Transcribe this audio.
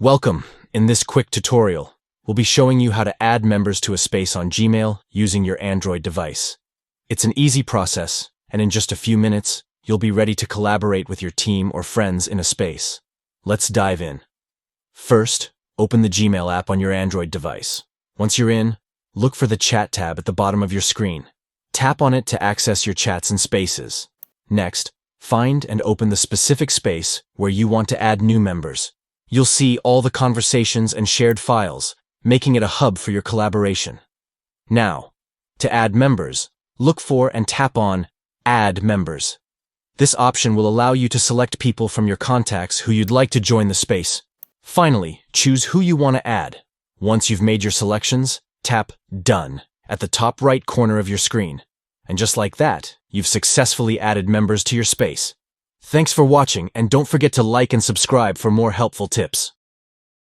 Welcome. In this quick tutorial, we'll be showing you how to add members to a space on Gmail using your Android device. It's an easy process, and in just a few minutes, you'll be ready to collaborate with your team or friends in a space. Let's dive in. First, open the Gmail app on your Android device. Once you're in, look for the Chat tab at the bottom of your screen. Tap on it to access your chats and spaces. Next, find and open the specific space where you want to add new members. You'll see all the conversations and shared files, making it a hub for your collaboration. Now, to add members, look for and tap on Add Members. This option will allow you to select people from your contacts who you'd like to join the space. Finally, choose who you want to add. Once you've made your selections, tap Done at the top right corner of your screen. And just like that, you've successfully added members to your space. Thanks for watching, and don't forget to like and subscribe for more helpful tips.